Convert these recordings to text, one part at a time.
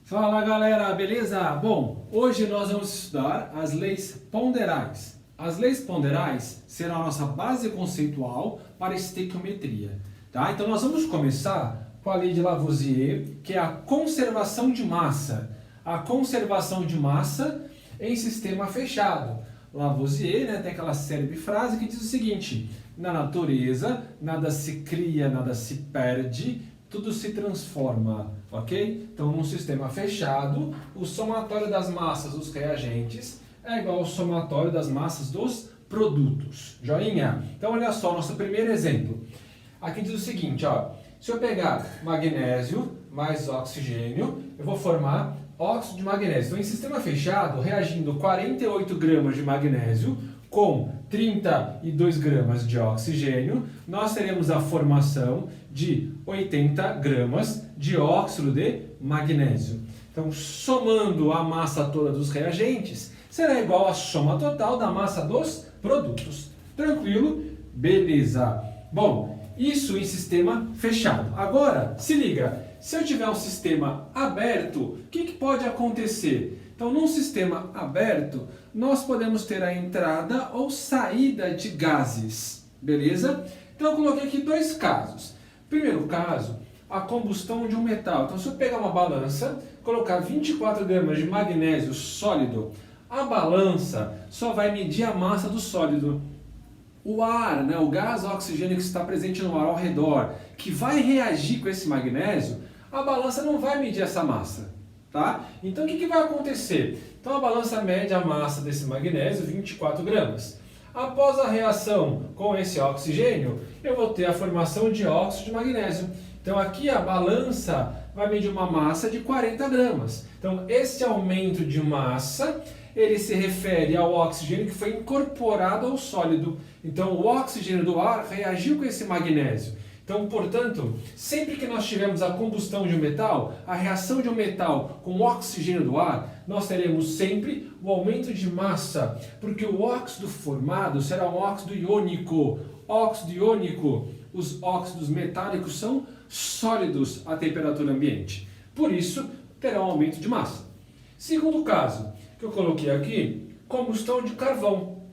Fala galera, beleza? Bom, hoje nós vamos estudar as leis ponderais. As leis ponderais serão a nossa base conceitual para estequiometria, tá? Então nós vamos começar com a lei de Lavoisier, que é a conservação de massa. A conservação de massa em sistema fechado. Lavoisier, né, tem aquela célebre frase que diz o seguinte: na natureza, nada se cria, nada se perde, tudo se transforma, ok? Então, num sistema fechado, o somatório das massas dos reagentes é igual ao somatório das massas dos produtos. Joinha? Então, olha só, nosso primeiro exemplo. Aqui diz o seguinte, ó, se eu pegar magnésio mais oxigênio, eu vou formar óxido de magnésio. Então, em sistema fechado, reagindo 48 gramas de magnésio com 32 gramas de oxigênio, nós teremos a formação de 80 gramas de óxido de magnésio. Então, somando a massa toda dos reagentes, será igual à soma total da massa dos produtos. Tranquilo? Beleza. Bom, isso em sistema fechado. Agora, se liga, se eu tiver um sistema aberto, o que pode acontecer? Então, num sistema aberto, nós podemos ter a entrada ou saída de gases, beleza? Então, eu coloquei aqui dois casos. Primeiro caso, a combustão de um metal. Então, se eu pegar uma balança, colocar 24 gramas de magnésio sólido, a balança só vai medir a massa do sólido. O ar, né, o gás oxigênio que está presente no ar ao redor, que vai reagir com esse magnésio, a balança não vai medir essa massa. Tá? Então, o que vai acontecer? Então, a balança mede a massa desse magnésio, 24 gramas. Após a reação com esse oxigênio, eu vou ter a formação de óxido de magnésio. Então, aqui a balança vai medir uma massa de 40 gramas. Então, esse aumento de massa, ele se refere ao oxigênio que foi incorporado ao sólido. Então, o oxigênio do ar reagiu com esse magnésio. Então, portanto, sempre que nós tivermos a combustão de um metal, a reação de um metal com o oxigênio do ar, nós teremos sempre o aumento de massa, porque o óxido formado será um óxido iônico. Óxido iônico, os óxidos metálicos são sólidos à temperatura ambiente. Por isso, terá um aumento de massa. Segundo caso, que eu coloquei aqui, combustão de carvão.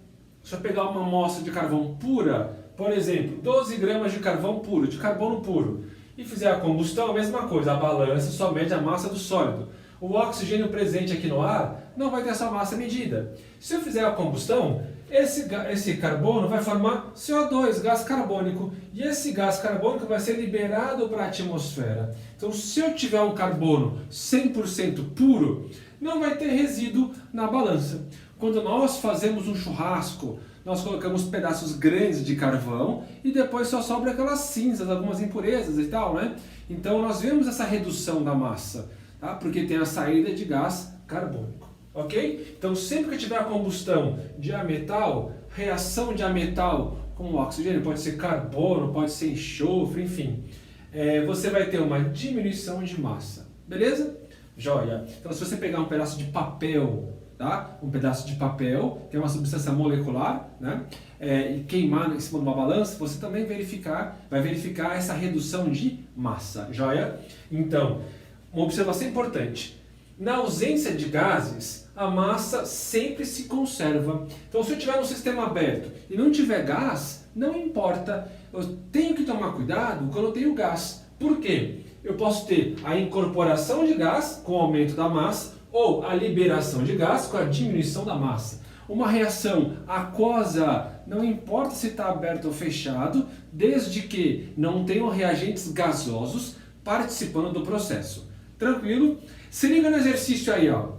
Se eu pegar uma amostra de carvão pura, por exemplo, 12 gramas de carvão puro, de carbono puro, e fizer a combustão, a mesma coisa, a balança só mede a massa do sólido. O oxigênio presente aqui no ar não vai ter essa massa medida. Se eu fizer a combustão, esse carbono vai formar CO2, gás carbônico, e esse gás carbônico vai ser liberado para a atmosfera. Então, se eu tiver um carbono 100% puro, não vai ter resíduo na balança. Quando nós fazemos um churrasco, nós colocamos pedaços grandes de carvão e depois só sobra aquelas cinzas, algumas impurezas e tal, né? Então nós vemos essa redução da massa, tá? Porque tem a saída de gás carbônico, ok? Então sempre que tiver a combustão de ametal, reação de ametal com oxigênio, pode ser carbono, pode ser enxofre, enfim, você vai ter uma diminuição de massa, beleza? Joia! Então se você pegar um pedaço de papel, tá? Um pedaço de papel, que é uma substância molecular, né? E queimar em cima de uma balança, você também vai verificar essa redução de massa, joia? Então, uma observação importante. Na ausência de gases, a massa sempre se conserva. Então, se eu tiver um sistema aberto e não tiver gás, não importa. Eu tenho que tomar cuidado quando eu tenho gás. Por quê? Eu posso ter a incorporação de gás com o aumento da massa, ou a liberação de gás com a diminuição da massa. Uma reação aquosa, não importa se está aberto ou fechado, desde que não tenham reagentes gasosos participando do processo. Tranquilo? Se liga no exercício aí, ó.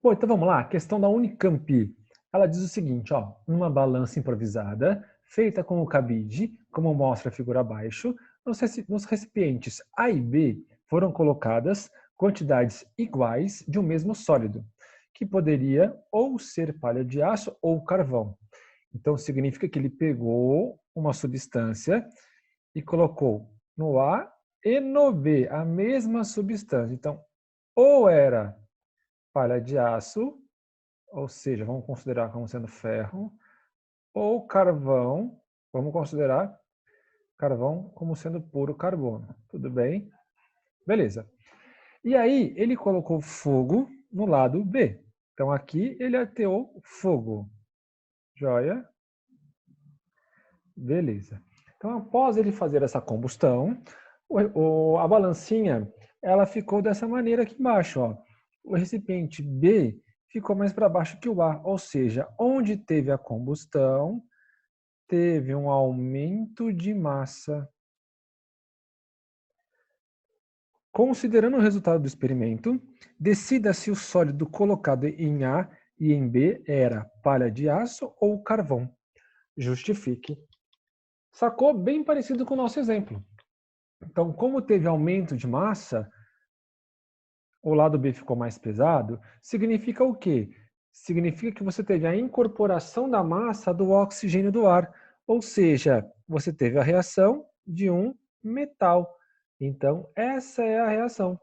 Bom, então vamos lá. A questão da Unicamp. Ela diz o seguinte, ó, uma balança improvisada, feita com o cabide, como mostra a figura abaixo, nos recipientes A e B foram colocadas quantidades iguais de um mesmo sólido, que poderia ou ser palha de aço ou carvão. Então, significa que ele pegou uma substância e colocou no A e no B a mesma substância. Então, ou era palha de aço, ou seja, vamos considerar como sendo ferro, ou carvão, vamos considerar carvão como sendo puro carbono. Tudo bem? Beleza. E aí, ele colocou fogo no lado B. Então, aqui ele ateou fogo. Joia? Beleza. Então, após ele fazer essa combustão, a balancinha ela ficou dessa maneira aqui embaixo. Ó. O recipiente B ficou mais para baixo que o A. Ou seja, onde teve a combustão, teve um aumento de massa. Considerando o resultado do experimento, decida se o sólido colocado em A e em B era palha de aço ou carvão. Justifique. Sacou? Bem parecido com o nosso exemplo. Então, como teve aumento de massa, o lado B ficou mais pesado, significa o quê? Significa que você teve a incorporação da massa do oxigênio do ar, ou seja, você teve a reação de um metal. Então, essa é a reação.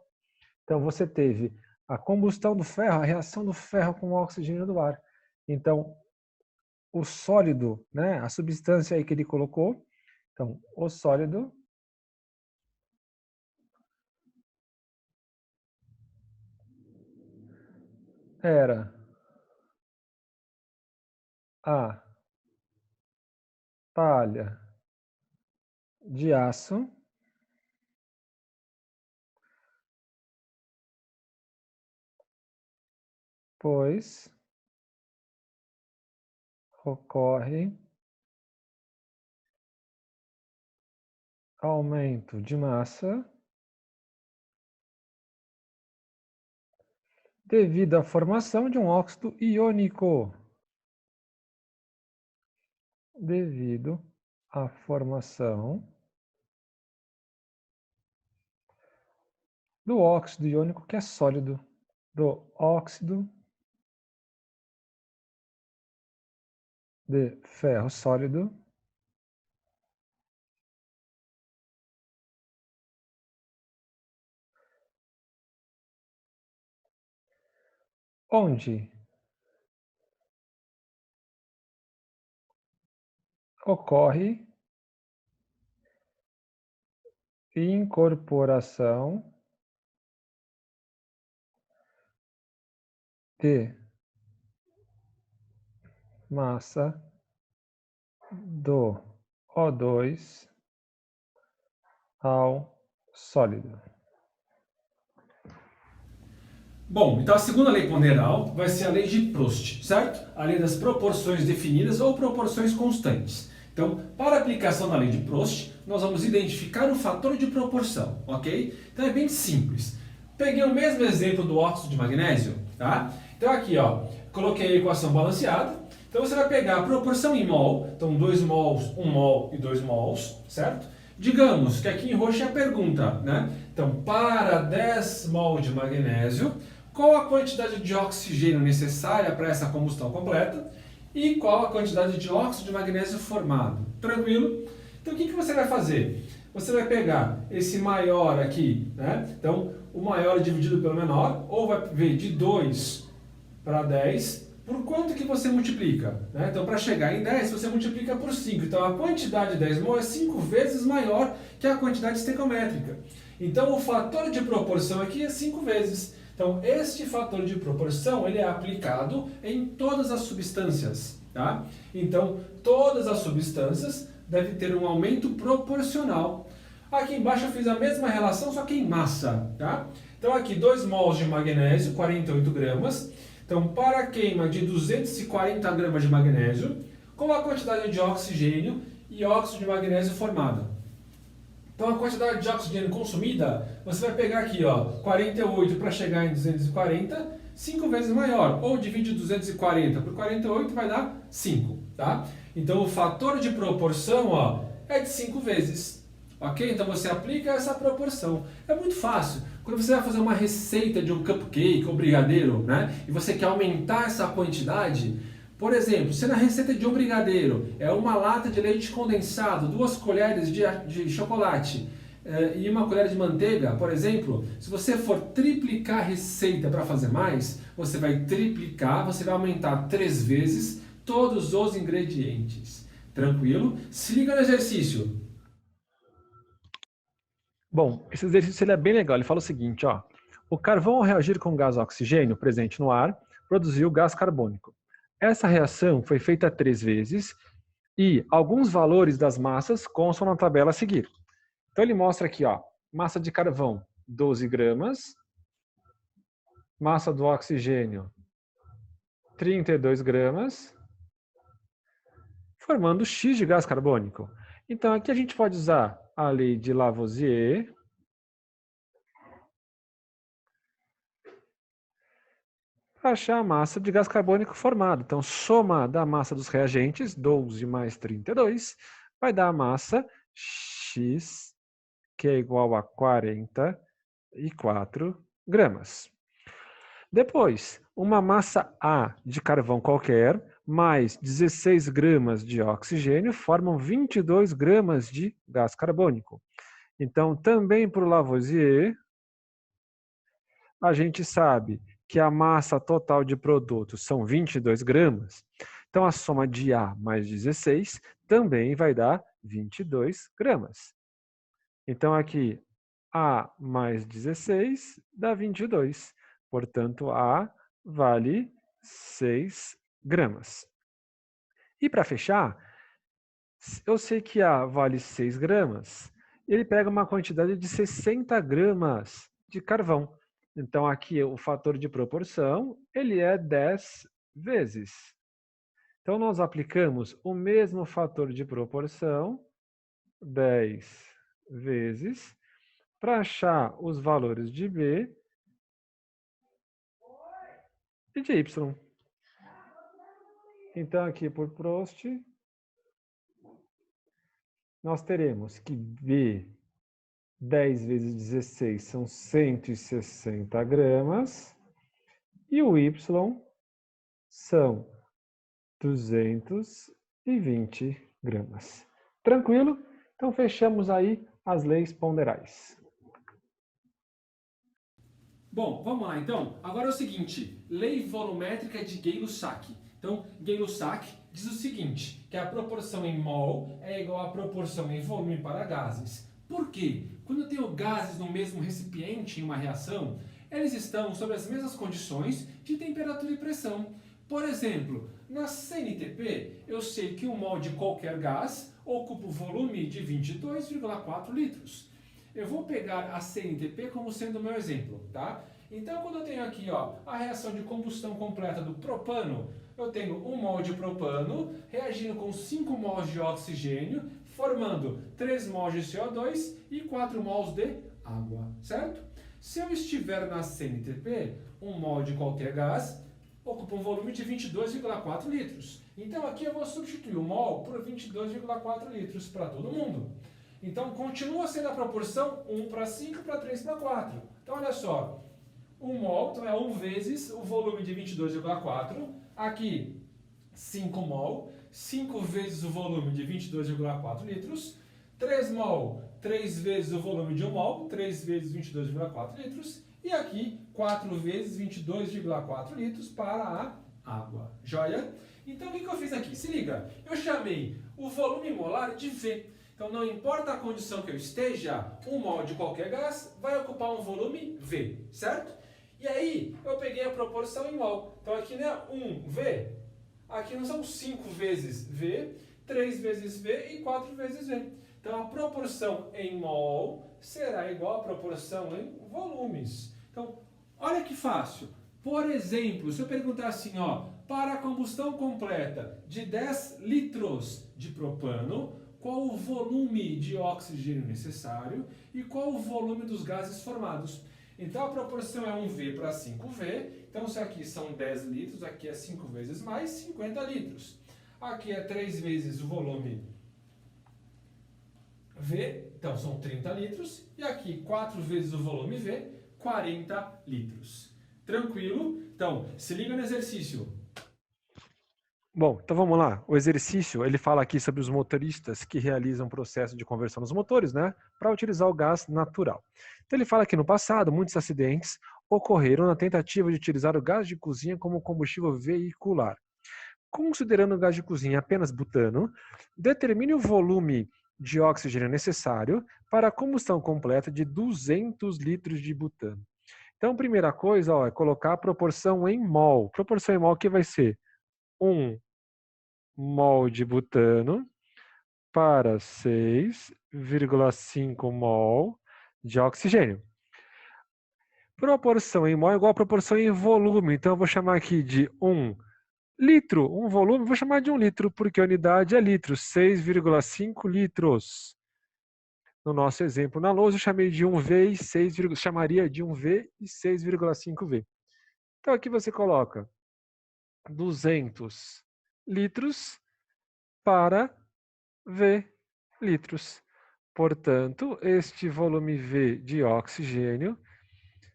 Então, você teve a combustão do ferro, a reação do ferro com o oxigênio do ar. Então, o sólido, né, a substância aí que ele colocou, então, o sólido era a palha de aço pois ocorre aumento de massa devido à formação de um óxido iônico. Devido à formação do óxido iônico, que é sólido, do óxido de ferro sólido, onde ocorre incorporação de massa do O2 ao sólido. Bom, então a segunda lei ponderal vai ser a lei de Proust, certo? A lei das proporções definidas ou proporções constantes. Então, para a aplicação da lei de Proust, nós vamos identificar o fator de proporção, ok? Então é bem simples. Peguei o mesmo exemplo do óxido de magnésio, tá? Então aqui, ó, coloquei a equação balanceada. Então você vai pegar a proporção em mol, então 2 mols, 1 mol e 2 mols, certo? Digamos que aqui em roxo é a pergunta, né? Então, para 10 mol de magnésio, qual a quantidade de oxigênio necessária para essa combustão completa e qual a quantidade de óxido de magnésio formado. Tranquilo? Então o que você vai fazer? Você vai pegar esse maior aqui, né? Então o maior dividido pelo menor, ou vai ver de 2 para 10, por quanto que você multiplica? Né? Então para chegar em 10 você multiplica por 5. Então a quantidade de 10 mol é 5 vezes maior que a quantidade estequiométrica. Então o fator de proporção aqui é 5 vezes. Então, este fator de proporção ele é aplicado em todas as substâncias. Tá? Então, todas as substâncias devem ter um aumento proporcional. Aqui embaixo eu fiz a mesma relação, só que em massa. Tá? Então, aqui 2 mols de magnésio, 48 gramas. Então, para a queima de 240 gramas de magnésio, qual a quantidade de oxigênio e óxido de magnésio formada? Então a quantidade de oxigênio consumida, você vai pegar aqui, ó, 48 para chegar em 240, 5 vezes maior. Ou divide 240 por 48 vai dar 5, tá? Então o fator de proporção, ó, é de 5 vezes. Ok? Então você aplica essa proporção. É muito fácil. Quando você vai fazer uma receita de um cupcake ou brigadeiro, né? E você quer aumentar essa quantidade, por exemplo, se na receita de um brigadeiro é uma lata de leite condensado, 2 colheres de chocolate e 1 colher de manteiga, por exemplo, se você for triplicar a receita para fazer mais, você vai triplicar, você vai aumentar 3 vezes todos os ingredientes. Tranquilo? Se liga no exercício. Bom, esse exercício ele é bem legal. Ele fala o seguinte, ó. O carvão, ao reagir com o gás oxigênio presente no ar, produziu gás carbônico. Essa reação foi feita 3 vezes e alguns valores das massas constam na tabela a seguir. Então ele mostra aqui, ó, massa de carvão 12 gramas, massa do oxigênio 32 gramas, formando X de gás carbônico. Então aqui a gente pode usar a lei de Lavoisier para achar a massa de gás carbônico formada. Então, soma da massa dos reagentes, 12 mais 32, vai dar a massa X, que é igual a 44 gramas. Depois, uma massa A de carvão qualquer, mais 16 gramas de oxigênio, formam 22 gramas de gás carbônico. Então, também para o Lavoisier, a gente sabe que a massa total de produto são 22 gramas. Então, a soma de A mais 16 também vai dar 22 gramas. Então, aqui, A mais 16 dá 22. Portanto, A vale 6 gramas. E para fechar, eu sei que A vale 6 gramas. Ele pega uma quantidade de 60 gramas de carvão. Então, aqui o fator de proporção, ele é 10 vezes. Então, nós aplicamos o mesmo fator de proporção, 10 vezes, para achar os valores de B e de Y. Então, aqui por Prost, nós teremos que B 10 vezes 16 são 160 gramas e o Y são 220 gramas. Tranquilo? Então fechamos aí as leis ponderais. Bom, vamos lá então. Agora é o seguinte, lei volumétrica de Gay-Lussac. Então, Gay-Lussac diz o seguinte, que a proporção em mol é igual à proporção em volume para gases. Por quê? Quando eu tenho gases no mesmo recipiente em uma reação, eles estão sob as mesmas condições de temperatura e pressão. Por exemplo, na CNTP, eu sei que um mol de qualquer gás ocupa o volume de 22,4 litros. Eu vou pegar a CNTP como sendo o meu exemplo, tá? Então, quando eu tenho aqui, ó, a reação de combustão completa do propano, eu tenho 1 mol de propano reagindo com 5 mols de oxigênio, formando 3 mols de CO2 e 4 mols de água, certo? Se eu estiver na CNTP, 1 mol de qualquer gás ocupa um volume de 22,4 litros. Então, aqui eu vou substituir o mol por 22,4 litros para todo mundo. Então, continua sendo a proporção 1 para 5 para 3 para 4. Então, olha só. 1 mol, então é 1 vezes o volume de 22,4. Aqui, 5 mol. 5 vezes o volume de 22,4 litros. 3 mol, 3 vezes o volume de 1 mol. 3 vezes 22,4 litros. E aqui, 4 vezes 22,4 litros para a água. Joia? Então, o que eu fiz aqui? Se liga. Eu chamei o volume molar de V. Então, não importa a condição que eu esteja, 1 mol de qualquer gás vai ocupar um volume V, certo? E aí, eu peguei a proporção em mol. Então, aqui não é 1V, aqui não são 5 vezes V, 3 vezes V e 4 vezes V. Então, a proporção em mol será igual à proporção em volumes. Então, olha que fácil. Por exemplo, se eu perguntar assim, ó, para a combustão completa de 10 litros de propano, qual o volume de oxigênio necessário e qual o volume dos gases formados. Então, a proporção é 1V para 5V. Então, se aqui são 10 litros, aqui é 5 vezes mais, 50 litros. Aqui é 3 vezes o volume V, então são 30 litros. E aqui, 4 vezes o volume V, 40 litros. Tranquilo? Então, se liga no exercício. Bom, então vamos lá. O exercício, ele fala aqui sobre os motoristas que realizam o processo de conversão dos motores, né, para utilizar o gás natural. Então ele fala que no passado, muitos acidentes ocorreram na tentativa de utilizar o gás de cozinha como combustível veicular. Considerando o gás de cozinha apenas butano, determine o volume de oxigênio necessário para a combustão completa de 200 litros de butano. Então, primeira coisa, ó, é colocar a proporção em mol. Proporção em mol que vai ser 1 mol de butano para 6,5 mol de oxigênio. Proporção em mol é igual a proporção em volume. Então, eu vou chamar aqui de 1 litro. Um volume, vou chamar de 1 litro, porque a unidade é litro. 6,5 litros. No nosso exemplo na lousa, eu chamei de 1V e 6, chamaria de 1V e 6,5V. Então, aqui você coloca 200 litros para V litros. Portanto, este volume V de oxigênio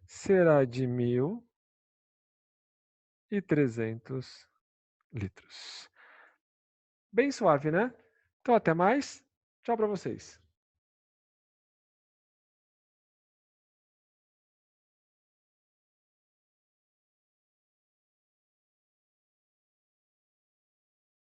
será de 1.300 litros. Bem suave, né? Então, até mais. Tchau para vocês.